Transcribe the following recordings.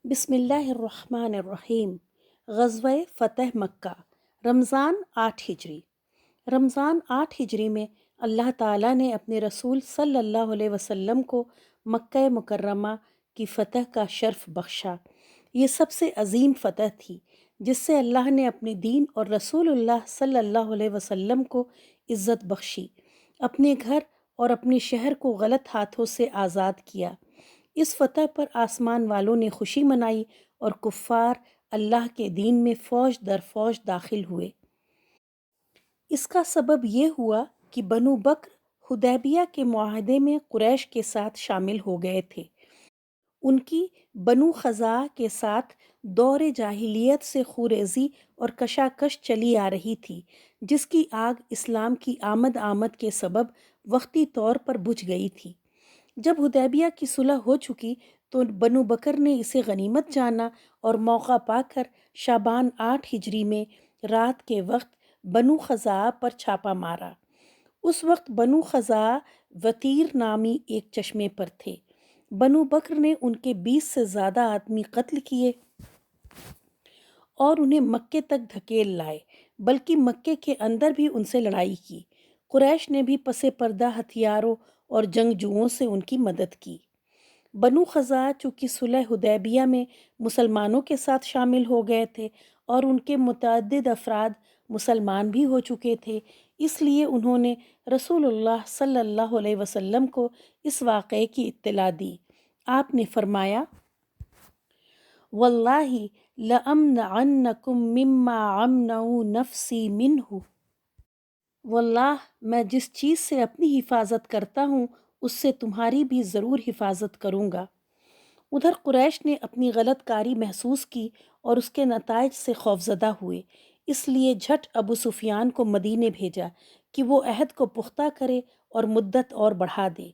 بسم اللہ الرحمن الرحیم۔ غزوہ فتح مکہ، رمضان 8 ہجری۔ رمضان 8 ہجری میں اللہ تعالیٰ نے اپنے رسول صلی اللہ علیہ وسلم کو مکہ مکرمہ کی فتح کا شرف بخشا۔ یہ سب سے عظیم فتح تھی جس سے اللہ نے اپنے دین اور رسول اللہ صلی اللہ علیہ وسلم کو عزت بخشی، اپنے گھر اور اپنے شہر کو غلط ہاتھوں سے آزاد کیا۔ اس فتح پر آسمان والوں نے خوشی منائی اور کفار اللہ کے دین میں فوج در فوج داخل ہوئے۔ اس کا سبب یہ ہوا کہ بنو بکر حدیبیہ کے معاہدے میں قریش کے ساتھ شامل ہو گئے تھے۔ ان کی بنو خزاعہ کے ساتھ دور جاہلیت سے خوریزی اور کشاکش چلی آ رہی تھی، جس کی آگ اسلام کی آمد کے سبب وقتی طور پر بجھ گئی تھی۔ جب حدیبیہ کی صلح ہو چکی تو بنو بکر نے اسے غنیمت جانا اور موقع پا کر شعبان 8 ہجری میں رات کے وقت بنو خزاعہ پر چھاپا مارا۔ اس وقت بنو خزاعہ وتیر نامی ایک چشمے پر تھے۔ بنو بکر نے ان کے 20 سے زیادہ آدمی قتل کیے اور انہیں مکے تک دھکیل لائے، بلکہ مکے کے اندر بھی ان سے لڑائی کی۔ قریش نے بھی پس پردہ ہتھیاروں اور جنگجوؤں سے ان کی مدد کی۔ بنو خزاعہ چونکہ صلح حدیبیہ میں مسلمانوں کے ساتھ شامل ہو گئے تھے اور ان کے متعدد افراد مسلمان بھی ہو چکے تھے، اس لیے انہوں نے رسول اللہ صلی اللہ علیہ وسلم کو اس واقعے کی اطلاع دی۔ آپ نے فرمایا، واللہ لأمنعنکم مما امنعوا نفسی منہ، واللہ میں جس چیز سے اپنی حفاظت کرتا ہوں اس سے تمہاری بھی ضرور حفاظت کروں گا۔ ادھر قریش نے اپنی غلط کاری محسوس کی اور اس کے نتائج سے خوفزدہ ہوئے، اس لیے جھٹ ابو سفیان کو مدینے بھیجا کہ وہ عہد کو پختہ کرے اور مدت اور بڑھا دے۔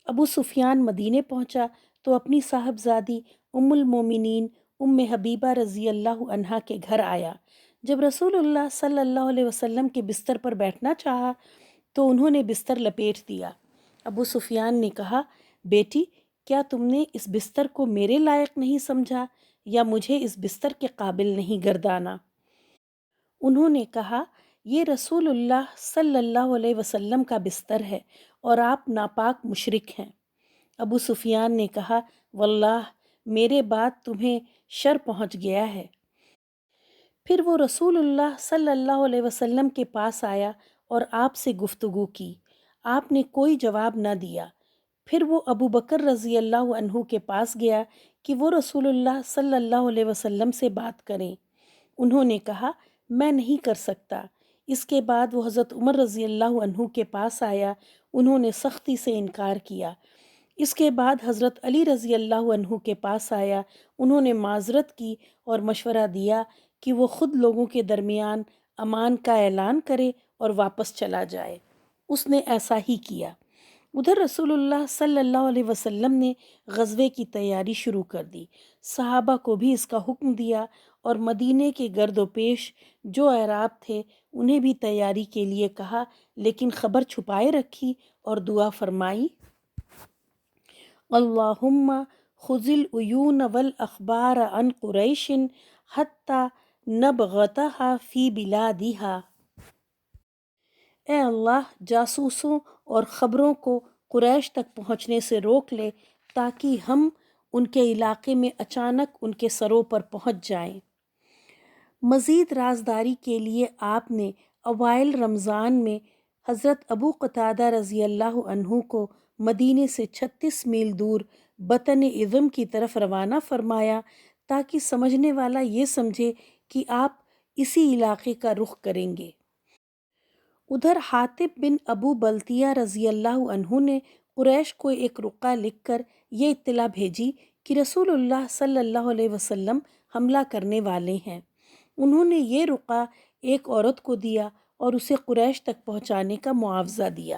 ابو سفیان مدینے پہنچا تو اپنی صاحبزادی ام المومنین ام حبیبہ رضی اللہ عنہا کے گھر آیا۔ جب رسول اللہ صلی اللہ علیہ وسلم کے بستر پر بیٹھنا چاہا تو انہوں نے بستر لپیٹ دیا۔ ابو سفیان نے کہا، بیٹی، کیا تم نے اس بستر کو میرے لائق نہیں سمجھا یا مجھے اس بستر کے قابل نہیں گردانا؟ انہوں نے کہا، یہ رسول اللہ صلی اللہ علیہ وسلم کا بستر ہے اور آپ ناپاک مشرک ہیں۔ ابو سفیان نے کہا، واللہ میرے بعد تمہیں شر پہنچ گیا ہے۔ پھر وہ رسول اللہ صلی اللہ علیہ وسلم کے پاس آیا اور آپ سے گفتگو کی۔ آپ نے کوئی جواب نہ دیا۔ پھر وہ ابو بکر رضی اللہ عنہ کے پاس گیا کہ وہ رسول اللہ صلی اللہ علیہ وسلم سے بات کریں۔ انہوں نے کہا، میں نہیں کر سکتا۔ اس کے بعد وہ حضرت عمر رضی اللہ عنہ کے پاس آیا، انہوں نے سختی سے انکار کیا۔ اس کے بعد حضرت علی رضی اللہ عنہ کے پاس آیا، انہوں نے معذرت کی اور مشورہ دیا کہ وہ خود لوگوں کے درمیان امان کا اعلان کرے اور واپس چلا جائے۔ اس نے ایسا ہی کیا۔ ادھر رسول اللہ صلی اللہ علیہ وسلم نے غزوے کی تیاری شروع کر دی۔ صحابہ کو بھی اس کا حکم دیا اور مدینے کے گرد و پیش جو اعراب تھے انہیں بھی تیاری کے لیے کہا، لیکن خبر چھپائے رکھی اور دعا فرمائی، اللہم خذ العیون والاخبار عن قریش حتی نبغتها فی بلادہا۔ اے اللہ، جاسوسوں اور خبروں کو قریش تک پہنچنے سے روک لے تاکہ ہم ان کے علاقے میں اچانک ان کے سروں پر پہنچ جائیں۔ مزید رازداری کے لیے آپ نے اوائل رمضان میں حضرت ابو قتادہ رضی اللہ عنہ کو مدینے سے 36 میل دور بطن عظم کی طرف روانہ فرمایا تاکہ سمجھنے والا یہ سمجھے کہ آپ اسی علاقے کا رخ کریں گے۔ ادھر حاطب بن ابو بلتیہ رضی اللہ عنہ نے قریش کو ایک رقعہ لکھ کر یہ اطلاع بھیجی کہ رسول اللہ صلی اللہ علیہ وسلم حملہ کرنے والے ہیں۔ انہوں نے یہ رقعہ ایک عورت کو دیا اور اسے قریش تک پہنچانے کا معاوضہ دیا۔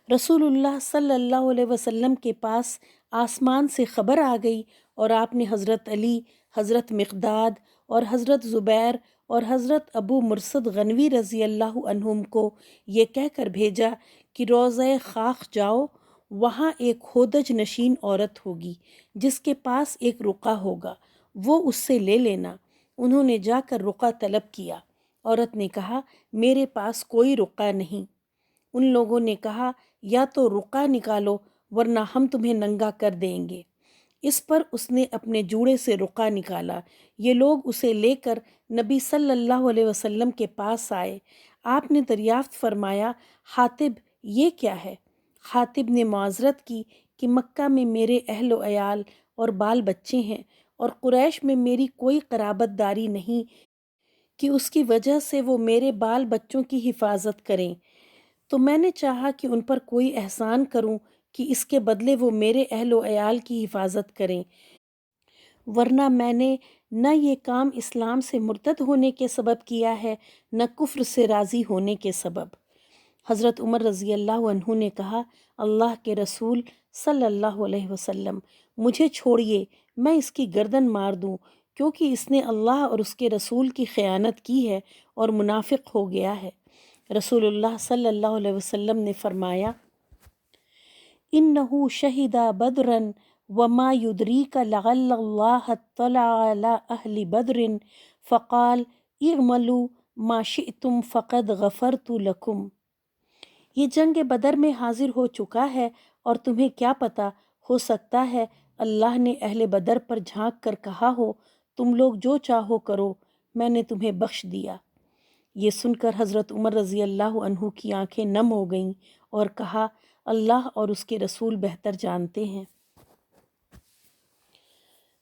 رسول اللہ صلی اللہ علیہ وسلم کے پاس آسمان سے خبر آ گئی اور آپ نے حضرت علی، حضرت مقداد اور حضرت زبیر اور حضرت ابو مرصد غنوی رضی اللہ عنہم کو یہ کہہ کر بھیجا کہ روضہ خاک جاؤ، وہاں ایک ہودج نشین عورت ہوگی جس کے پاس ایک رقعہ ہوگا، وہ اس سے لے لینا۔ انہوں نے جا کر رقعہ طلب کیا۔ عورت نے کہا میرے پاس کوئی رقعہ نہیں۔ ان لوگوں نے کہا یا تو رقعہ نکالو ورنہ ہم تمہیں ننگا کر دیں گے۔ اس پر اس نے اپنے جوڑے سے رقعہ نکالا۔ یہ لوگ اسے لے کر نبی صلی اللہ علیہ وسلم کے پاس آئے۔ آپ نے دریافت فرمایا حاطب یہ کیا ہے؟ حاطب نے معذرت کی کہ مکہ میں میرے اہل و عیال اور بال بچے ہیں اور قریش میں میری کوئی قرابت داری نہیں کہ اس کی وجہ سے وہ میرے بال بچوں کی حفاظت کریں، تو میں نے چاہا کہ ان پر کوئی احسان کروں کہ اس کے بدلے وہ میرے اہل و عیال کی حفاظت کریں، ورنہ میں نے نہ یہ کام اسلام سے مرتد ہونے کے سبب کیا ہے نہ کفر سے راضی ہونے کے سبب۔ حضرت عمر رضی اللہ عنہ نے کہا اللہ کے رسول صلی اللہ علیہ وسلم مجھے چھوڑیے، میں اس کی گردن مار دوں، کیونکہ اس نے اللہ اور اس کے رسول کی خیانت کی ہے اور منافق ہو گیا ہے۔ رسول اللہ صلی اللہ علیہ وسلم نے فرمایا انہ شہد بدرا وما یدریک لعل اللہ اطلع علی اہل بدر فقال اعملوا ما شئتم فقد غفرت لکم۔ یہ جنگ بدر میں حاضر ہو چکا ہے اور تمہیں کیا پتہ، ہو سکتا ہے اللہ نے اہل بدر پر جھانک کر کہا ہو تم لوگ جو چاہو کرو، میں نے تمہیں بخش دیا۔ یہ سن کر حضرت عمر رضی اللہ عنہ کی آنکھیں نم ہو گئیں اور کہا اللہ اور اس کے رسول بہتر جانتے ہیں۔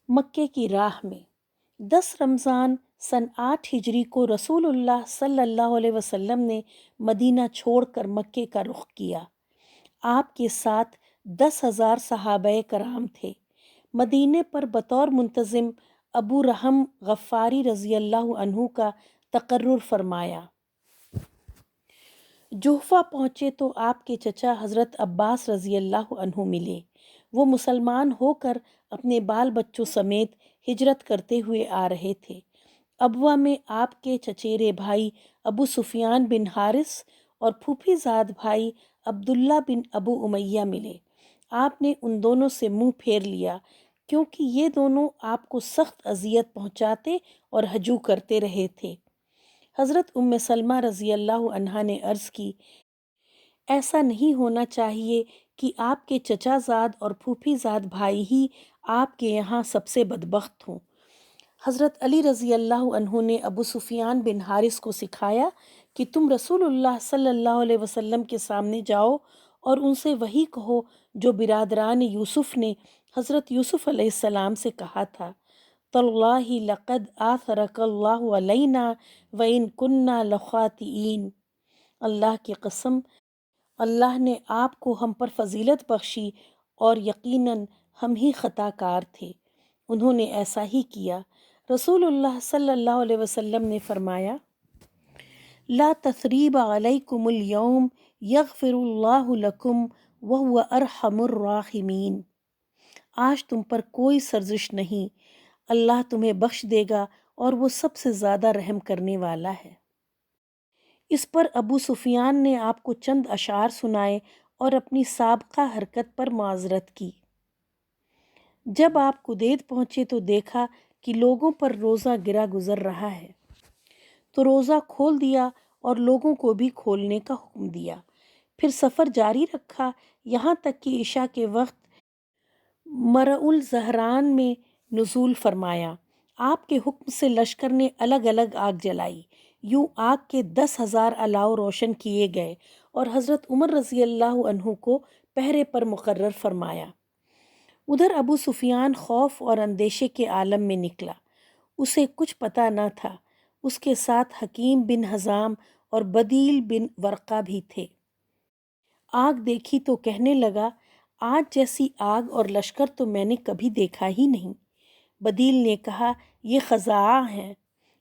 مکے کی راہ میں 10 رمضان سن 8 ہجری کو رسول اللہ صلی اللہ علیہ وسلم نے مدینہ چھوڑ کر مکے کا رخ کیا۔ آپ کے ساتھ 10,000 صحابہ کرام تھے۔ مدینے پر بطور منتظم ابو رحم غفاری رضی اللہ عنہ کا تقرر فرمایا۔ جحفہ پہنچے تو آپ کے چچا حضرت عباس رضی اللہ عنہ ملے۔ وہ مسلمان ہو کر اپنے بال بچوں سمیت ہجرت کرتے ہوئے آ رہے تھے۔ ابوا میں آپ کے چچیرے بھائی ابو سفیان بن حارث اور پھوپھی زاد بھائی عبداللہ بن ابو امیہ ملے۔ آپ نے ان دونوں سے منہ پھیر لیا کیونکہ یہ دونوں آپ کو سخت اذیت پہنچاتے اور ہجو کرتے رہے تھے۔ حضرت ام سلمہ رضی اللہ عنہا نے عرض کی ایسا نہیں ہونا چاہیے کہ آپ کے چچا زاد اور پھوپھی زاد بھائی ہی آپ کے یہاں سب سے بدبخت ہوں۔ حضرت علی رضی اللہ عنہ نے ابو سفیان بن حارث کو سکھایا کہ تم رسول اللہ صلی اللہ علیہ وسلم کے سامنے جاؤ اور ان سے وہی کہو جو برادران یوسف نے حضرت یوسف علیہ السلام سے کہا تھا تاللہ لقد آثرک اللہ علینا وإن کننا لخاطئین۔ اللہ کی قسم اللہ نے آپ کو ہم پر فضیلت بخشی اور یقیناً ہم ہی خطا کار تھے۔ انہوں نے ایسا ہی کیا۔ رسول اللہ صلی اللہ علیہ وسلم نے فرمایا لا تثریب علیکم اليوم یغفر اللہ لکم وہو ارحم الراحمین۔ آج تم پر کوئی سرزش نہیں، اللہ تمہیں بخش دے گا اور وہ سب سے زیادہ رحم کرنے والا ہے۔ اس پر ابو سفیان نے آپ کو چند اشعار سنائے اور اپنی سابقہ حرکت پر معذرت کی۔ جب آپ قدید پہنچے تو دیکھا کہ لوگوں پر روزہ گرا گزر رہا ہے، تو روزہ کھول دیا اور لوگوں کو بھی کھولنے کا حکم دیا۔ پھر سفر جاری رکھا یہاں تک کہ عشاء کے وقت مرع الزہران میں نزول فرمایا۔ آپ کے حکم سے لشکر نے الگ الگ آگ جلائی، یوں آگ کے 10,000 الاؤ روشن کیے گئے اور حضرت عمر رضی اللہ عنہ کو پہرے پر مقرر فرمایا۔ ادھر ابو سفیان خوف اور اندیشے کے عالم میں نکلا، اسے کچھ پتہ نہ تھا۔ اس کے ساتھ حکیم بن حزام اور بدیل بن ورقہ بھی تھے۔ آگ دیکھی تو کہنے لگا آج جیسی آگ اور لشکر تو میں نے کبھی دیکھا ہی نہیں۔ بدیل نے کہا یہ خزاعہ ہیں۔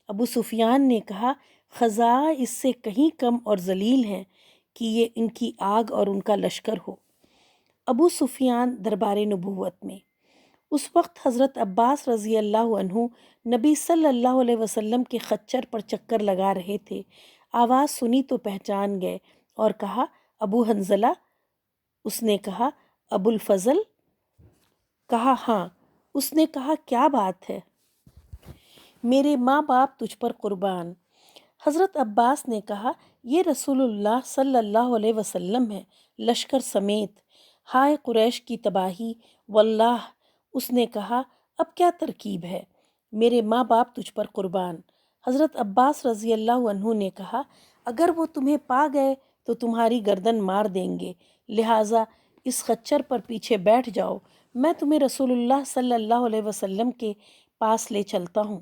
ابو سفیان نے کہا خزاعہ اس سے کہیں کم اور ذلیل ہیں کہ یہ ان کی آگ اور ان کا لشکر ہو۔ ابو سفیان دربار نبوت میں اس وقت حضرت عباس رضی اللہ عنہ نبی صلی اللہ علیہ وسلم کے خچر پر چکر لگا رہے تھے۔ آواز سنی تو پہچان گئے اور کہا ابو حنظلہ۔ اس نے کہا ابو الفضل؟ کہا ہاں۔ اس نے کہا کیا بات ہے؟ میرے ماں باپ تجھ پر قربان۔ حضرت عباس نے کہا یہ رسول اللہ صلی اللہ علیہ وسلم ہے لشکر سمیت، ہائے قریش کی تباہی، واللہ۔ اس نے کہا اب کیا ترکیب ہے؟ میرے ماں باپ تجھ پر قربان۔ حضرت عباس رضی اللہ عنہ نے کہا اگر وہ تمہیں پا گئے تو تمہاری گردن مار دیں گے، لہٰذا اس خچر پر پیچھے بیٹھ جاؤ، میں تمہیں رسول اللہ صلی اللہ علیہ وسلم کے پاس لے چلتا ہوں۔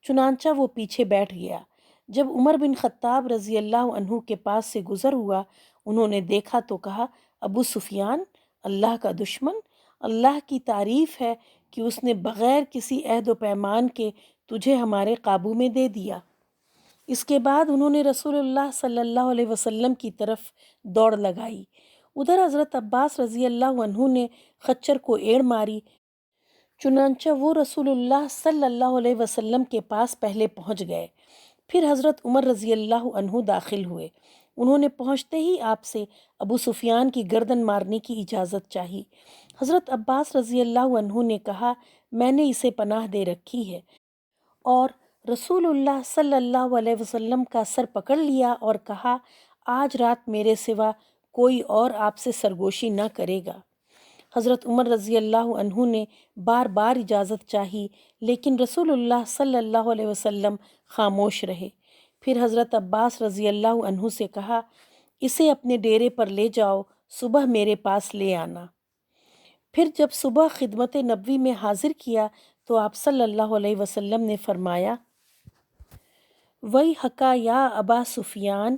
چنانچہ وہ پیچھے بیٹھ گیا۔ جب عمر بن خطاب رضی اللہ عنہ کے پاس سے گزر ہوا، انہوں نے دیکھا تو کہا ابو سفیان، اللہ کا دشمن، اللہ کی تعریف ہے کہ اس نے بغیر کسی عہد و پیمان کے تجھے ہمارے قابو میں دے دیا۔ اس کے بعد انہوں نے رسول اللہ صلی اللہ علیہ وسلم کی طرف دوڑ لگائی۔ ادھر حضرت عباس رضی اللہ عنہ نے خچر کو ایڑ ماری، چنانچہ وہ رسول اللہ صلی اللہ علیہ وسلم کے پاس پہلے پہنچ گئے۔ پھر حضرت عمر رضی اللہ عنہ داخل ہوئے۔ انہوں نے پہنچتے ہی آپ سے ابو سفیان کی گردن مارنے کی اجازت چاہی۔ حضرت عباس رضی اللہ عنہ نے کہا میں نے اسے پناہ دے رکھی ہے، اور رسول اللہ صلی اللہ علیہ وسلم کا سر پکڑ لیا اور کہا آج رات میرے سوا کوئی اور آپ سے سرگوشی نہ کرے گا۔ حضرت عمر رضی اللہ عنہ نے بار بار اجازت چاہی، لیکن رسول اللہ صلی اللہ علیہ وسلم خاموش رہے۔ پھر حضرت عباس رضی اللہ عنہ سے کہا اسے اپنے ڈیرے پر لے جاؤ، صبح میرے پاس لے آنا۔ پھر جب صبح خدمت نبوی میں حاضر کیا تو آپ صلی اللہ علیہ وسلم نے فرمایا وَيْحَكَ يَا أَبَا سُفْيَانَ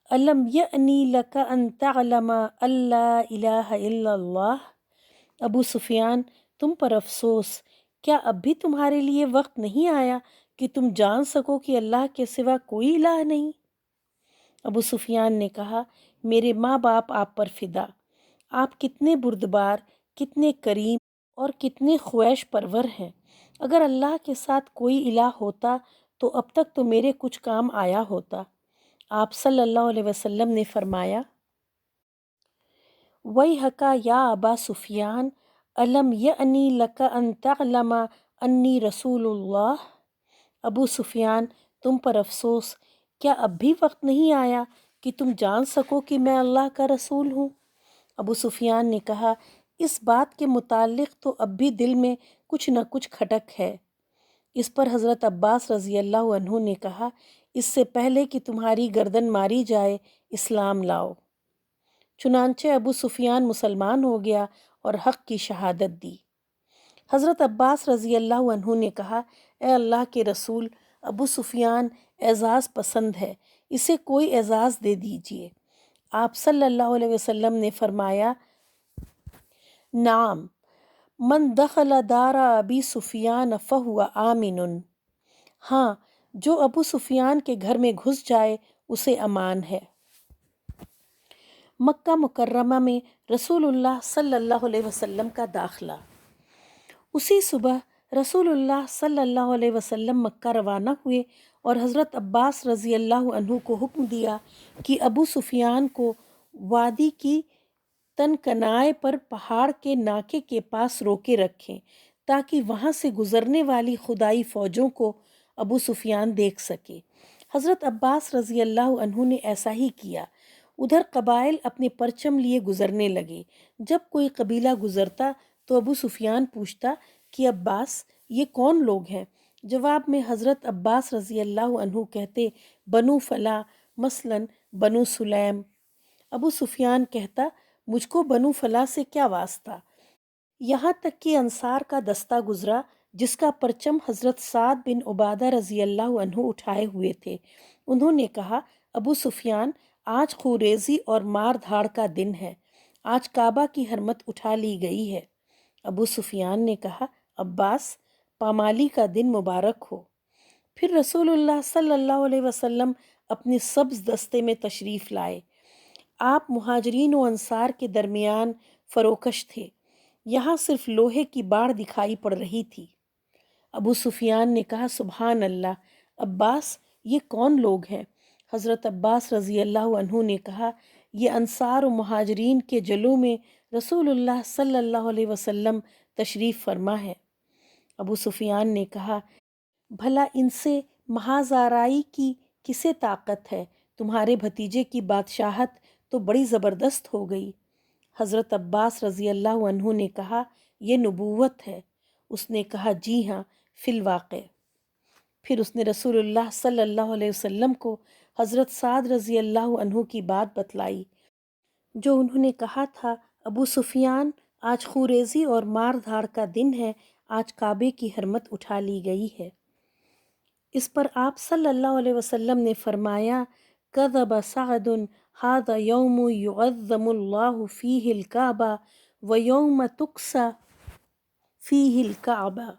أَلَمْ يَأْنِ لَكَ أَن تَعْلَمَ أَن لَا إِلَٰهَ إِلَّا اللَّهُ؟ ابو سفیان، تم پر افسوس، کیا اب بھی تمہارے لیے وقت نہیں آیا کہ تم جان سکو کہ اللہ کے سوا کوئی الہ نہیں؟ ابو سفیان نے کہا میرے ماں باپ آپ پر فدا، آپ کتنے بردبار، کتنے کریم اور کتنے خواہش پرور ہیں۔ اگر اللہ کے ساتھ کوئی الہ ہوتا تو اب تک تو میرے کچھ کام آیا ہوتا۔ آپ صلی اللہ علیہ وسلم نے فرمایا وَيْحَكَ يَا أَبَا سُفْيَانَ أَلَمْ يَأْنِ لَكَ أَن تَعْلَمَ أَنِّي رَسُولُ اللَّهِ؟ ابو سفیان، تم پر افسوس، کیا اب بھی وقت نہیں آیا کہ تم جان سکو کہ میں اللہ کا رسول ہوں؟ ابو سفیان نے کہا اس بات کے متعلق تو اب بھی دل میں کچھ نہ کچھ کھٹک ہے۔ اس پر حضرت عباس رضی اللہ عنہ نے کہا اس سے پہلے کہ تمہاری گردن ماری جائے اسلام لاؤ۔ چنانچہ ابو سفیان مسلمان ہو گیا اور حق کی شہادت دی۔ حضرت عباس رضی اللہ عنہ نے کہا اے اللہ کے رسول، ابو سفیان اعزاز پسند ہے، اسے کوئی اعزاز دے دیجیے۔ آپ صلی اللہ علیہ وسلم نے فرمایا نعم من دخل دار ابی سفیان فہو آمن، ہاں جو ابو سفیان کے گھر میں گھس جائے اسے امان ہے۔ مکہ مکرمہ میں رسول اللہ صلی اللہ علیہ وسلم کا داخلہ۔ اسی صبح رسول اللہ صلی اللہ علیہ وسلم مکہ روانہ ہوئے اور حضرت عباس رضی اللہ عنہ کو حکم دیا کہ ابو سفیان کو وادی کی تن کنائے پر پہاڑ کے ناکے کے پاس روکے رکھیں تاکہ وہاں سے گزرنے والی خدائی فوجوں کو ابو سفیان دیکھ سکے۔ حضرت عباس رضی اللہ عنہ نے ایسا ہی کیا۔ ادھر قبائل اپنے پرچم لیے گزرنے لگے۔ جب کوئی قبیلہ گزرتا تو ابو سفیان پوچھتا کہ عباس یہ کون لوگ ہیں؟ جواب میں حضرت عباس رضی اللہ عنہ کہتے بنو فلاں، مثلاً بنو سلیم۔ ابو سفیان کہتا مجھ کو بنو فلاں سے کیا واسطہ؟ یہاں تک کہ انصار کا دستہ گزرا جس کا پرچم حضرت سعد بن عبادہ رضی اللہ عنہ اٹھائے ہوئے تھے۔ انہوں نے کہا ابو سفیان آج خوریزی اور مار دھاڑ کا دن ہے، آج کعبہ کی حرمت اٹھا لی گئی ہے۔ ابو سفیان نے کہا عباس پامالی کا دن مبارک ہو۔ پھر رسول اللہ صلی اللہ علیہ وسلم اپنے سبز دستے میں تشریف لائے۔ آپ مہاجرین و انصار کے درمیان فروکش تھے۔ یہاں صرف لوہے کی باڑ دکھائی پڑ رہی تھی۔ ابو سفیان نے کہا سبحان اللہ، عباس یہ کون لوگ ہیں؟ حضرت عباس رضی اللہ عنہ نے کہا یہ انصار و مہاجرین کے جلوں میں رسول اللہ صلی اللہ علیہ وسلم تشریف فرما ہے۔ ابو سفیان نے کہا، بھلا ان سے محاذ آرائی کی کسے طاقت ہے؟ تمہارے بھتیجے کی بادشاہت تو بڑی زبردست ہو گئی۔ حضرت عباس رضی اللہ عنہ نے کہا، یہ نبوت ہے۔ اس نے کہا، جی ہاں، فی الواقع۔ پھر اس نے رسول اللہ صلی اللہ علیہ وسلم کو حضرت سعد رضی اللہ عنہ کی بات بتلائی، جو انہوں نے کہا تھا، ابو سفیان، آج خوریزی اور مار دھاڑ کا دن ہے، آج کعبے کی حرمت اٹھا لی گئی ہے۔ اس پر آپ صلی اللہ علیہ وسلم نے فرمایا، کذب سعد، ھذا یوم یعظم اللہ فیہ الکعبہ ویوم تکسیٰ فیہ الکعبہ۔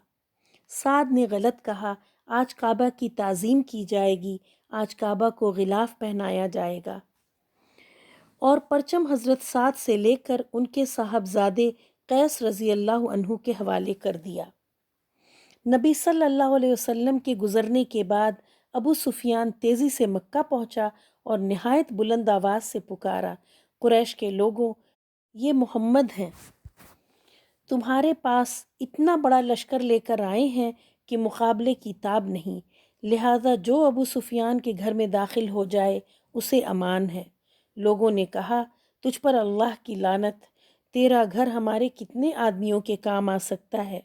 سعد نے غلط کہا، آج کعبہ کی تعظیم کی جائے گی، آج کعبہ کو غلاف پہنایا جائے گا، اور پرچم حضرت سعد سے لے کر ان کے صاحبزادے قیس رضی اللہ عنہ کے حوالے کر دیا۔ نبی صلی اللہ علیہ وسلم کے گزرنے کے بعد ابو سفیان تیزی سے مکہ پہنچا اور نہایت بلند آواز سے پکارا، قریش کے لوگوں، یہ محمد ہیں، تمہارے پاس اتنا بڑا لشکر لے کر آئے ہیں کہ مقابلے کی تاب نہیں، لہذا جو ابو سفیان کے گھر میں داخل ہو جائے اسے امان ہے۔ لوگوں نے کہا، تجھ پر اللہ کی لعنت، تیرا گھر ہمارے کتنے آدمیوں کے کام آ سکتا ہے؟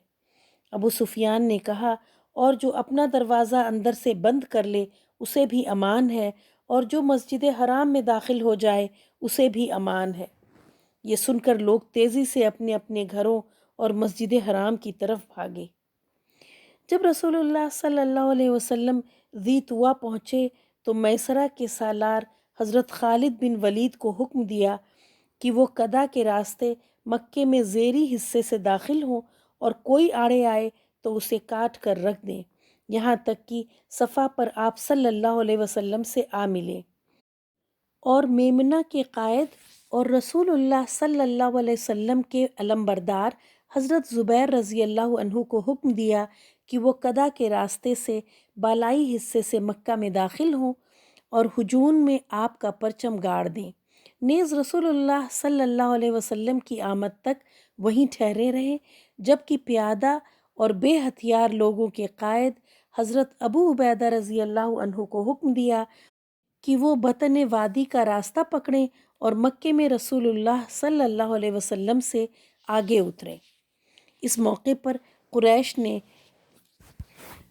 ابو سفیان نے کہا، اور جو اپنا دروازہ اندر سے بند کر لے اسے بھی امان ہے، اور جو مسجد حرام میں داخل ہو جائے اسے بھی امان ہے۔ یہ سن کر لوگ تیزی سے اپنے اپنے گھروں اور مسجد حرام کی طرف بھاگے۔ جب رسول اللہ صلی اللہ علیہ وسلم ذی طویٰ پہنچے تو میسرہ کے سالار حضرت خالد بن ولید کو حکم دیا کہ وہ قدا کے راستے مکے میں زیری حصے سے داخل ہوں، اور کوئی آڑے آئے تو اسے کاٹ کر رکھ دیں، یہاں تک کہ صفا پر آپ صلی اللہ علیہ وسلم سے آ ملے۔ اور میمنہ کے قائد اور رسول اللہ صلی اللہ علیہ وسلم کے علمبردار حضرت زبیر رضی اللہ عنہ کو حکم دیا کہ وہ قدا کے راستے سے بالائی حصے سے مکہ میں داخل ہوں اور ہجون میں آپ کا پرچم گاڑ دیں۔ نیز رسول اللہ صلی اللہ علیہ وسلم کی آمد تک وہیں ٹھہرے رہے، جبکہ پیادہ اور بے ہتھیار لوگوں کے قائد حضرت ابو عبیدہ رضی اللہ عنہ کو حکم دیا کہ وہ بطن وادی کا راستہ پکڑیں اور مکے میں رسول اللہ صلی اللہ علیہ وسلم سے آگے اتریں۔ اس موقع پر قریش نے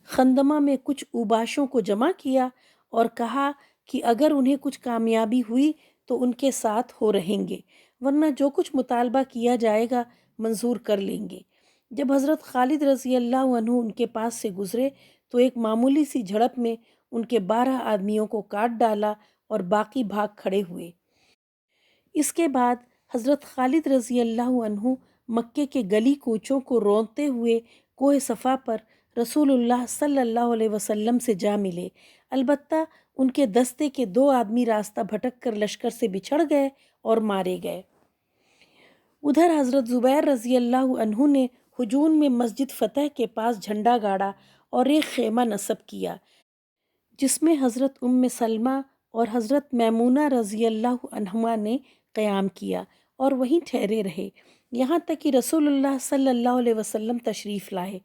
خندمہ میں کچھ اوباشوں کو جمع کیا اور کہا کہ اگر انہیں کچھ کامیابی ہوئی تو ان کے ساتھ ہو رہیں گے، ورنہ جو کچھ مطالبہ کیا جائے گا منظور کر لیں گے۔ جب حضرت خالد رضی اللہ عنہ ان کے پاس سے گزرے تو ایک معمولی سی جھڑپ میں ان کے 12 آدمیوں کو کاٹ ڈالا اور باقی بھاگ کھڑے ہوئے۔ اس کے بعد حضرت خالد رضی اللہ عنہ مکے کے گلی کوچوں کو روندتے ہوئے کوہ صفا پر رسول اللہ صلی اللہ علیہ وسلم سے جا ملے، البتہ ان کے دستے کے 2 آدمی راستہ بھٹک کر لشکر سے بچھڑ گئے اور مارے گئے۔ ادھر حضرت زبیر رضی اللہ عنہ نے ہجون میں مسجد فتح کے پاس جھنڈا گاڑا اور ایک خیمہ نصب کیا، جس میں حضرت ام سلمہ اور حضرت میمونہ رضی اللہ عنہما نے قیام کیا اور وہیں ٹھہرے رہے، یہاں تک کہ رسول اللہ صلی اللہ علیہ وسلم تشریف لائے۔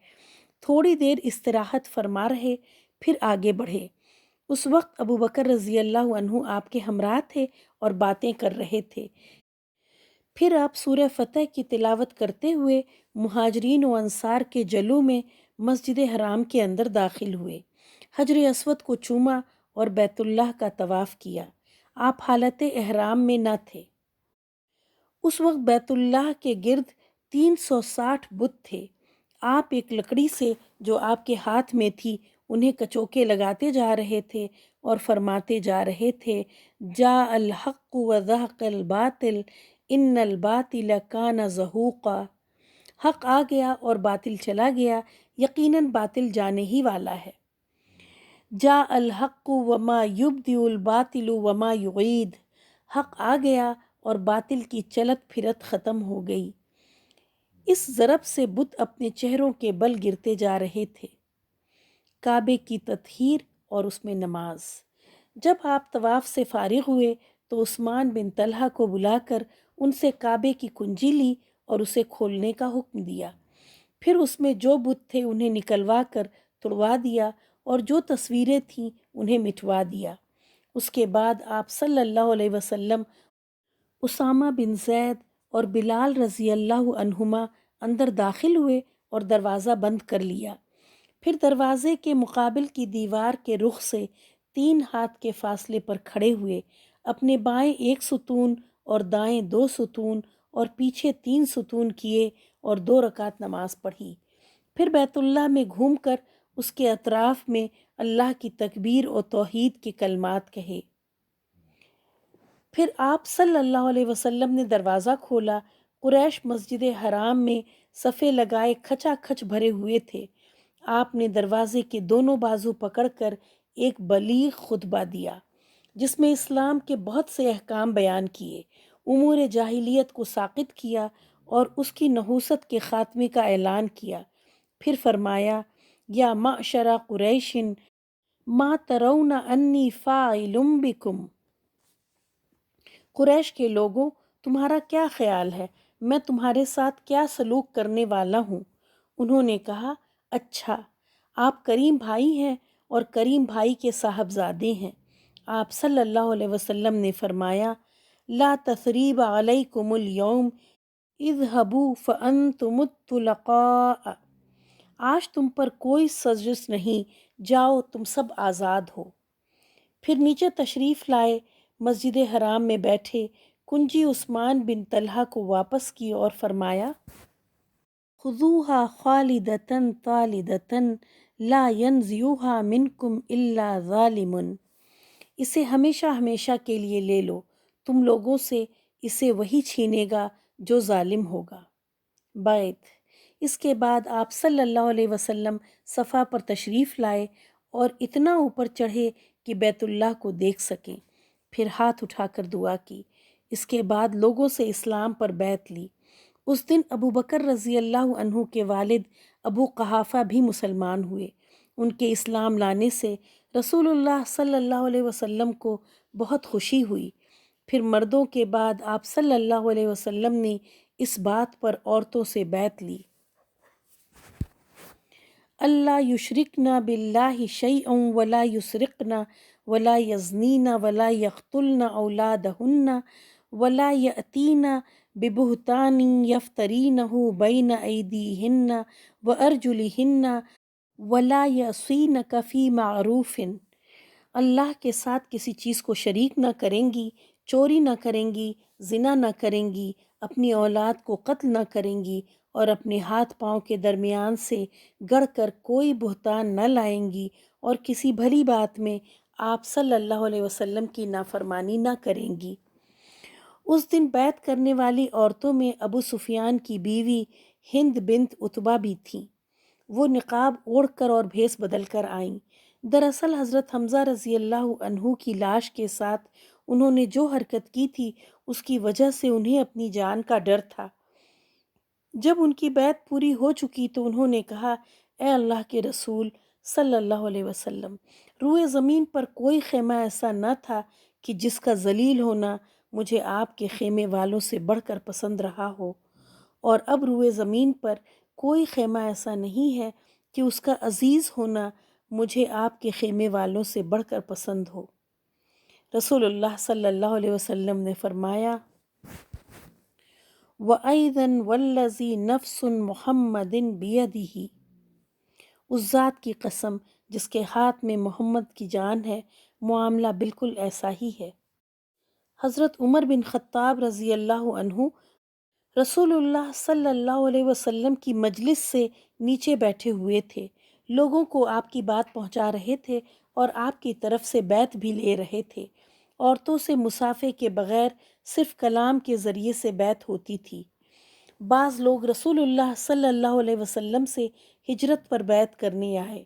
تھوڑی دیر استراحت فرما رہے، پھر آگے بڑھے۔ اس وقت ابو بکر رضی اللہ عنہ آپ کے ہمراہ تھے اور باتیں کر رہے تھے۔ پھر آپ سورہ فتح کی تلاوت کرتے ہوئے مہاجرین و انصار کے جلوں میں مسجد حرام کے اندر داخل ہوئے، حجر اسود کو چوما اور بیت اللہ کا طواف کیا۔ آپ حالت احرام میں نہ تھے۔ اس وقت بیت اللہ کے گرد 360 بت تھے۔ آپ ایک لکڑی سے جو آپ کے ہاتھ میں تھی انہیں کچوکے لگاتے جا رہے تھے اور فرماتے جا رہے تھے، جاء الحق وزہق الباطل ان الباطل کان زہوقا۔ حق آ گیا اور باطل چلا گیا، یقیناً باطل جانے ہی والا ہے۔ جاء الحق وما یبدئ الباطل وما یعید۔ حق آ گیا اور باطل کی چلت پھرت ختم ہو گئی۔ اس ضرب سے بت اپنے چہروں کے بل گرتے جا رہے تھے۔ کعبے کی تطہیر اور اس میں نماز۔ جب آپ طواف سے فارغ ہوئے تو عثمان بن طلحہ کو بلا کر ان سے کعبے کی کنجی لی اور اسے کھولنے کا حکم دیا۔ پھر اس میں جو بت تھے انہیں نکلوا کر توڑوا دیا اور جو تصویریں تھیں انہیں مٹوا دیا۔ اس کے بعد آپ صلی اللہ علیہ وسلم اسامہ بن زید اور بلال رضی اللہ عنہما اندر داخل ہوئے اور دروازہ بند کر لیا۔ پھر دروازے کے مقابل کی دیوار کے رخ سے 3 ہاتھ کے فاصلے پر کھڑے ہوئے، اپنے بائیں 1 ستون اور دائیں 2 ستون اور پیچھے 3 ستون کیے اور 2 رکعت نماز پڑھی۔ پھر بیت اللہ میں گھوم کر اس کے اطراف میں اللہ کی تکبیر اور توحید کے کلمات کہے۔ پھر آپ صلی اللہ علیہ وسلم نے دروازہ کھولا۔ قریش مسجد حرام میں صفے لگائے کھچا کھچ بھرے ہوئے تھے۔ آپ نے دروازے کے دونوں بازو پکڑ کر ایک بلیغ خطبہ دیا جس میں اسلام کے بہت سے احکام بیان کیے، امور جاہلیت کو ساقط کیا اور اس کی نحوست کے خاتمے کا اعلان کیا۔ پھر فرمایا، یا معشر قریش ما ترون انی فاعل بکم، قریش کے لوگوں تمہارا کیا خیال ہے، میں تمہارے ساتھ کیا سلوک کرنے والا ہوں؟ انہوں نے کہا، اچھا، آپ کریم بھائی ہیں اور کریم بھائی کے صاحبزادے ہیں۔ آپ صلی اللہ علیہ وسلم نے فرمایا، لا تثریب علیکم اليوم اذهبوا فانتم الطلقاء، آج تم پر کوئی سازش نہیں، جاؤ تم سب آزاد ہو۔ پھر نیچے تشریف لائے، مسجد حرام میں بیٹھے، کنجی عثمان بن طلحہ کو واپس کی اور فرمایا، خذوها خالدۃ طالدۃ لا ینزعها منکم الا ظالم، اسے ہمیشہ ہمیشہ کے لیے لے لو، تم لوگوں سے اسے وہی چھینے گا جو ظالم ہوگا۔ بیت۔ اس کے بعد آپ صلی اللہ علیہ وسلم صفا پر تشریف لائے اور اتنا اوپر چڑھے کہ بیت اللہ کو دیکھ سکیں، پھر ہاتھ اٹھا کر دعا کی۔ اس کے بعد لوگوں سے اسلام پر بیعت لی۔ اس دن ابو بکر رضی اللہ عنہ کے والد ابو قحافہ بھی مسلمان ہوئے۔ ان کے اسلام لانے سے رسول اللہ صلی اللہ علیہ وسلم کو بہت خوشی ہوئی۔ پھر مردوں کے بعد آپ صلی اللہ علیہ وسلم نے اس بات پر عورتوں سے بیعت لی، اللہ یشرکن باللہ شیئا ولا یسرقن ولا یزنین ولا یقتلن اولادہن ولا یأتین ببہتان یفترینہ بین ایدیہن وارجلہن ولا یعصینک فی معروف، اللہ کے ساتھ کسی چیز کو شریک نہ کریں گی، چوری نہ کریں گی، زنا نہ کریں گی، اپنی اولاد کو قتل نہ کریں گی اور اپنے ہاتھ پاؤں کے درمیان سے گڑھ کر کوئی بہتان نہ لائیں گی اور کسی بھلی بات میں آپ صلی اللہ علیہ وسلم کی نافرمانی نہ کریں گی۔ اس دن بیعت کرنے والی عورتوں میں ابو سفیان کی بیوی ہند بنت عتبہ بھی تھیں۔ وہ نقاب اوڑھ کر اور بھیس بدل کر آئیں۔ دراصل حضرت حمزہ رضی اللہ عنہ کی لاش کے ساتھ انہوں نے جو حرکت کی تھی اس کی وجہ سے انہیں اپنی جان کا ڈر تھا۔ جب ان کی بیعت پوری ہو چکی تو انہوں نے کہا، اے اللہ کے رسول صلی اللہ علیہ وسلم، روئے زمین پر کوئی خیمہ ایسا نہ تھا کہ جس کا ذلیل ہونا مجھے آپ کے خیمے والوں سے بڑھ کر پسند رہا ہو، اور اب روئے زمین پر کوئی خیمہ ایسا نہیں ہے کہ اس کا عزیز ہونا مجھے آپ کے خیمے والوں سے بڑھ کر پسند ہو۔ رسول اللہ صلی اللہ علیہ وسلم نے فرمایا، وَأَيْضًا وَالَّذِي نَفْسُ مُحَمَّدٍ بِيَدِهِ، اس ذات کی قسم جس کے ہاتھ میں محمد کی جان ہے، معاملہ بالکل ایسا ہی ہے۔ حضرت عمر بن خطاب رضی اللہ عنہ رسول اللہ صلی اللہ علیہ وسلم کی مجلس سے نیچے بیٹھے ہوئے تھے، لوگوں کو آپ کی بات پہنچا رہے تھے اور آپ کی طرف سے بیعت بھی لے رہے تھے۔ عورتوں سے مصافحے کے بغیر صرف کلام کے ذریعے سے بیعت ہوتی تھی۔ بعض لوگ رسول اللہ صلی اللہ علیہ وسلم سے ہجرت پر بیعت کرنے آئے۔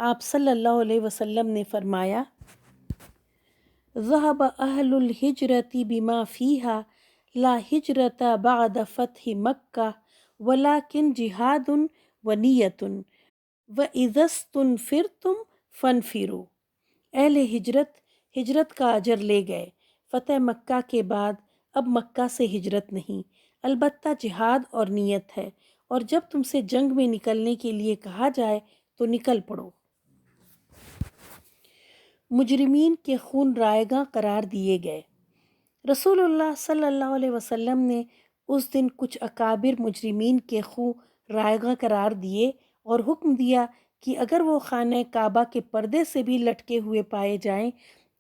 آپ صلی اللہ علیہ وسلم نے فرمایا، ذهب اہل الحجرۃ بما فیہا لا ہجرت بعد فتح مکہ ولکن جہاد ونیۃ وَإِذَا اسْتُنْفِرْتُمْ فَانْفِرُوا، اہل ہجرت ہجرت کا اجر لے گئے، فتح مکہ کے بعد اب مکہ سے ہجرت نہیں، البتہ جہاد اور نیت ہے، اور جب تم سے جنگ میں نکلنے کے لیے کہا جائے تو نکل پڑو۔ مجرمین کے خون رائیگاں قرار دیے گئے۔ رسول اللہ صلی اللہ علیہ وسلم نے اس دن کچھ اکابر مجرمین کے خون رائیگاں قرار دیے اور حکم دیا کہ اگر وہ خانہ کعبہ کے پردے سے بھی لٹکے ہوئے پائے جائیں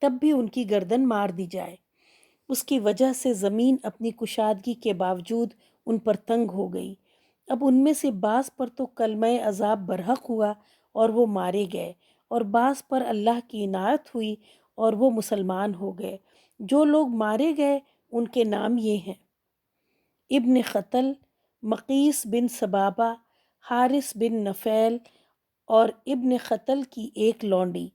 تب بھی ان کی گردن مار دی جائے۔ اس کی وجہ سے زمین اپنی کشادگی کے باوجود ان پر تنگ ہو گئی۔ اب ان میں سے بعض پر تو کلمہ عذاب برحق ہوا اور وہ مارے گئے، اور بعض پر اللہ کی عنایت ہوئی اور وہ مسلمان ہو گئے۔ جو لوگ مارے گئے ان کے نام یہ ہیں: ابن قتل، مقیس بن سبابہ، حارث بن نفیل اور ابن قتل کی ایک لونڈی،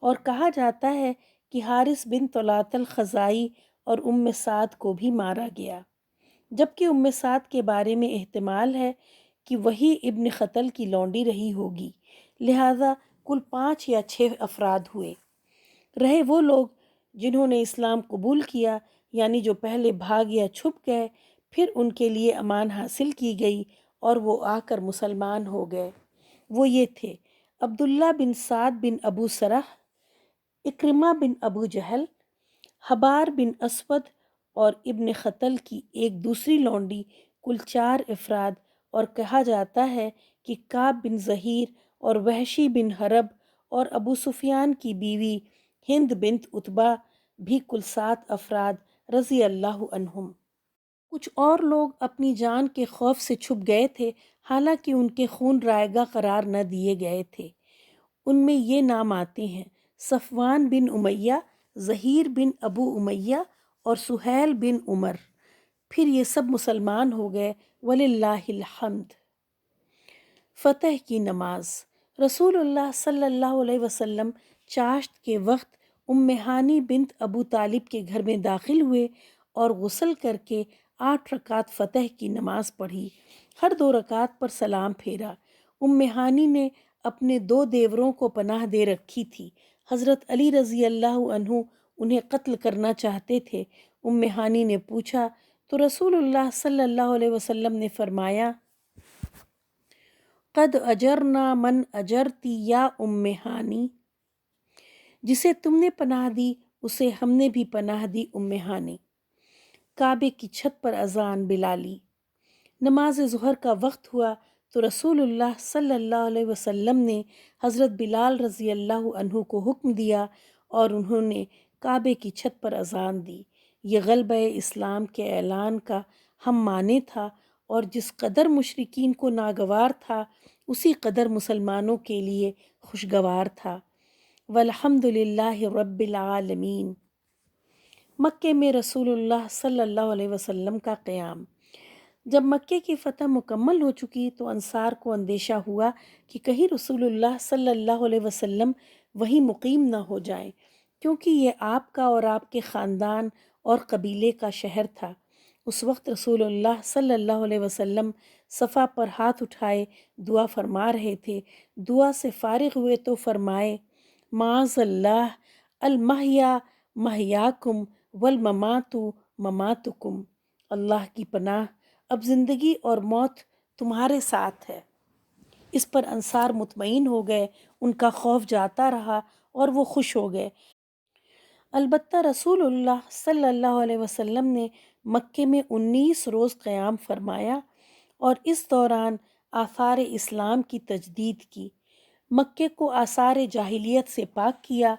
اور کہا جاتا ہے کہ حارث بن طلحہ الخزاعی اور سعد کو بھی مارا گیا، جبکہ سعد کے بارے میں احتمال ہے کہ وہی ابن قتل کی لونڈی رہی ہوگی، لہذا کل 5 یا 6 افراد ہوئے۔ رہے وہ لوگ جنہوں نے اسلام قبول کیا، یعنی جو پہلے بھاگ یا چھپ گئے، پھر ان کے لیے امان حاصل کی گئی اور وہ آ کر مسلمان ہو گئے۔ وہ یہ تھے: عبداللہ بن سعد بن ابو سرح، اکرمہ بن ابو جہل، حبار بن اسود اور ابن قتل کی ایک دوسری لونڈی، کل 4 افراد، اور کہا جاتا ہے کہ کعب بن زہیر اور وحشی بن حرب اور ابو سفیان کی بیوی ہند بنت عتبہ بھی کل 7 افراد رضی اللہ عنہم۔ کچھ اور لوگ اپنی جان کے خوف سے چھپ گئے تھے، حالانکہ ان کے خون رائیگاں قرار نہ دیے گئے تھے۔ ان میں یہ نام آتے ہیں: صفوان بن امیہ، زہیر بن ابو امیہ اور سہیل بن عمر۔ پھر یہ سب مسلمان ہو گئے، وللہ الحمد۔ فتح کی نماز۔ رسول اللہ صلی اللہ علیہ وسلم چاشت کے وقت ہانی بنت ابو طالب کے گھر میں داخل ہوئے اور غسل کر کے 8 رکعت فتح کی نماز پڑھی، ہر 2 رکعت پر سلام پھیرا۔ ہانی نے اپنے 2 دیوروں کو پناہ دے رکھی تھی۔ حضرت علی رضی اللہ عنہ انہیں قتل کرنا چاہتے تھے۔ ہانی نے پوچھا تو رسول اللہ صلی اللہ علیہ وسلم نے فرمایا: قد اجرنا من اجرتی یا ہانی، جسے تم نے پناہ دی اسے ہم نے بھی پناہ دی ہانی۔ کعبے کی چھت پر اذان بلالی۔ نماز ظہر کا وقت ہوا تو رسول اللہ صلی اللہ علیہ وسلم نے حضرت بلال رضی اللہ عنہ کو حکم دیا اور انہوں نے کعبے کی چھت پر اذان دی۔ یہ غلبہ اسلام کے اعلان کا ہم معنی تھا، اور جس قدر مشرکین کو ناگوار تھا اسی قدر مسلمانوں کے لیے خوشگوار تھا۔ والحمد للہ رب العالمین۔ مکے میں رسول اللہ صلی اللہ علیہ وسلم کا قیام۔ جب مکے کی فتح مکمل ہو چکی تو انصار کو اندیشہ ہوا کہ کہیں رسول اللہ صلی اللہ علیہ وسلم وہیں مقیم نہ ہو جائیں، کیونکہ یہ آپ کا اور آپ کے خاندان اور قبیلے کا شہر تھا۔ اس وقت رسول اللہ صلی اللہ علیہ وسلم صفا پر ہاتھ اٹھائے دعا فرما رہے تھے۔ دعا سے فارغ ہوئے تو فرمائے: معاذ اللہ، المحیا محیاکم والممات مماتکم۔ اللہ کی پناہ، اب زندگی اور موت تمہارے ساتھ ہے۔ اس پر انصار مطمئن ہو گئے، ان کا خوف جاتا رہا اور وہ خوش ہو گئے۔ البتہ رسول اللہ صلی اللہ علیہ وسلم نے مکے میں 19 روز قیام فرمایا اور اس دوران آثار اسلام کی تجدید کی، مکے کو آثار جاہلیت سے پاک کیا،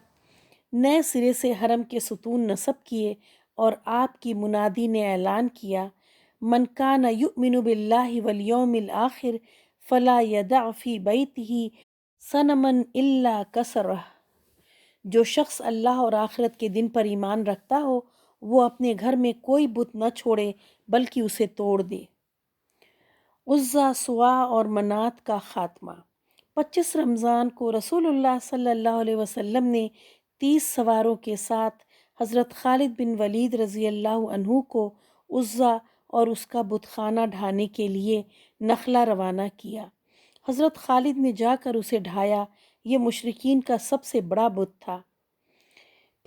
نئے سرے سے حرم کے ستون نصب کیے، اور آپ کی منادی نے اعلان کیا: من کان یؤمن باللہ والیوم الآخر فلا یدع فی بیتہ صنما الا کسرہ۔ جو شخص اللہ اور آخرت کے دن پر ایمان رکھتا ہو وہ اپنے گھر میں کوئی بت نہ چھوڑے بلکہ اسے توڑ دے۔ عزا، سوا اور منات کا خاتمہ۔ 25 رمضان کو رسول اللہ صلی اللہ علیہ وسلم نے 30 سواروں کے ساتھ حضرت خالد بن ولید رضی اللہ عنہ کو عزا اور اس کا بت خانہ ڈھانے کے لیے نخلا روانہ کیا۔ حضرت خالد نے جا کر اسے ڈھایا، یہ مشرکین کا سب سے بڑا بت تھا۔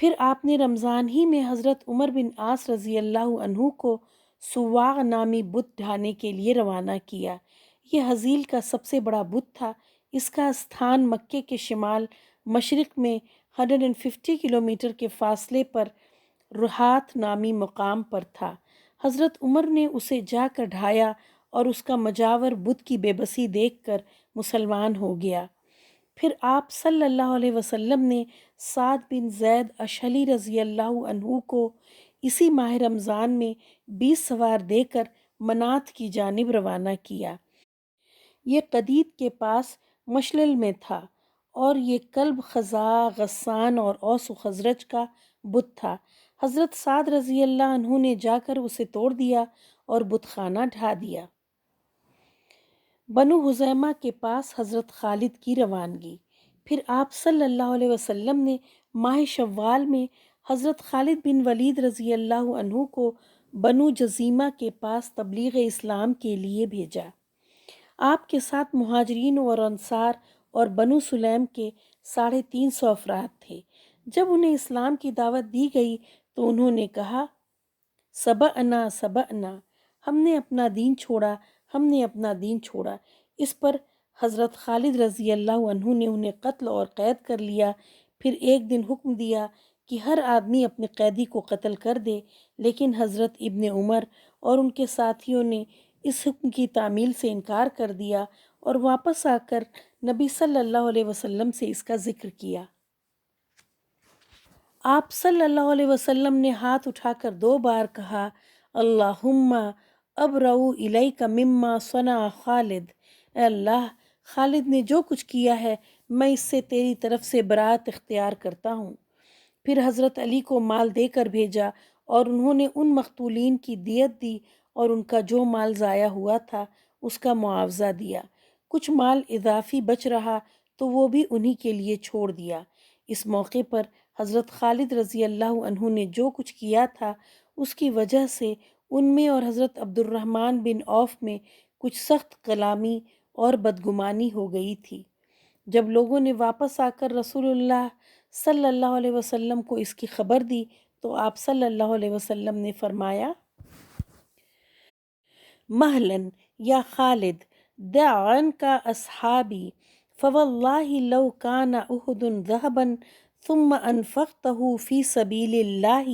پھر آپ نے رمضان ہی میں حضرت عمر بن عاص رضی اللہ عنہ کو سواغ نامی بت ڈھانے کے لیے روانہ کیا۔ یہ ہزیل کا سب سے بڑا بت تھا۔ اس کا استھان مکے کے شمال مشرق میں 150 کلومیٹر کے فاصلے پر رہات نامی مقام پر تھا۔ حضرت عمر نے اسے جا کر ڈھایا اور اس کا مجاور بت کی بے بسی دیکھ کر مسلمان ہو گیا۔ پھر آپ صلی اللہ علیہ وسلم نے سعد بن زید اشہلی رضی اللہ عنہ کو اسی ماہ رمضان میں 20 سوار دے کر منات کی جانب روانہ کیا۔ یہ قدید کے پاس مشلل میں تھا اور یہ کلب خزاع غسان اور اوس و خزرج کا بت تھا۔ حضرت سعد رضی اللہ عنہ نے جا کر اسے توڑ دیا اور بت خانہ ڈھا دیا۔ بنو حزیمہ کے پاس حضرت خالد کی روانگی۔ پھر آپ صلی اللہ علیہ وسلم نے ماہ شوال میں حضرت خالد بن ولید رضی اللہ عنہ کو بنو جزیمہ کے پاس تبلیغ اسلام کے لیے بھیجا۔ آپ کے ساتھ مہاجرین اور انصار اور بنو سلیم کے 350 افراد تھے۔ جب انہیں اسلام کی دعوت دی گئی تو انہوں نے کہا، سبعنا سبعنا، ہم نے اپنا دین چھوڑا، ہم نے اپنا دین چھوڑا۔ اس پر حضرت خالد رضی اللہ عنہ نے انہیں قتل اور قید کر لیا۔ پھر ایک دن حکم دیا کہ ہر آدمی اپنے قیدی کو قتل کر دے، لیکن حضرت ابن عمر اور ان کے ساتھیوں نے اس حکم کی تعمیل سے انکار کر دیا اور واپس آ کر نبی صلی اللہ علیہ وسلم سے اس کا ذکر کیا۔ آپ صلی اللہ علیہ وسلم نے ہاتھ اٹھا کر 2 بار کہا، اللہم ابرؤ الیک مما صنع خالد، اے اللہ، خالد نے جو کچھ کیا ہے میں اس سے تیری طرف سے برات اختیار کرتا ہوں۔ پھر حضرت علی کو مال دے کر بھیجا اور انہوں نے ان مقتولین کی دیت دی اور ان کا جو مال ضائع ہوا تھا اس کا معاوضہ دیا۔ کچھ مال اضافی بچ رہا تو وہ بھی انہی کے لیے چھوڑ دیا۔ اس موقع پر حضرت خالد رضی اللہ عنہ نے جو کچھ کیا تھا اس کی وجہ سے ان میں اور حضرت عبد الرحمن بن عوف میں کچھ سخت کلامی اور بدگمانی ہو گئی تھی۔ جب لوگوں نے واپس آ کر رسول اللہ صلی اللہ علیہ وسلم کو اس کی خبر دی تو آپ صلی اللہ علیہ وسلم نے فرمایا، مہلاً یا خالد، دع عنک اصحابی فواللہ لو کان احد ذہبا ثم انفقته فی سبیل اللہ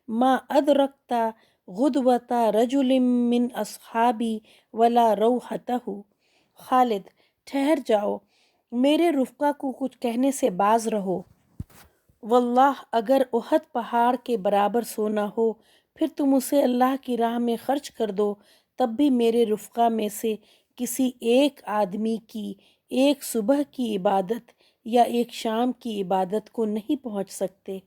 ما ادرکت غدوۃ رجل من اصحابی ولا روحتہ۔ خالد، ٹھہر جاؤ، میرے رفقا کو کچھ کہنے سے باز رہو۔ واللہ اگر احد پہاڑ کے برابر سونا ہو پھر تم اسے اللہ کی راہ میں خرچ کر دو، تب بھی میرے رفقا میں سے کسی ایک آدمی کی ایک صبح کی عبادت یا ایک شام کی عبادت کو نہیں پہنچ سکتے۔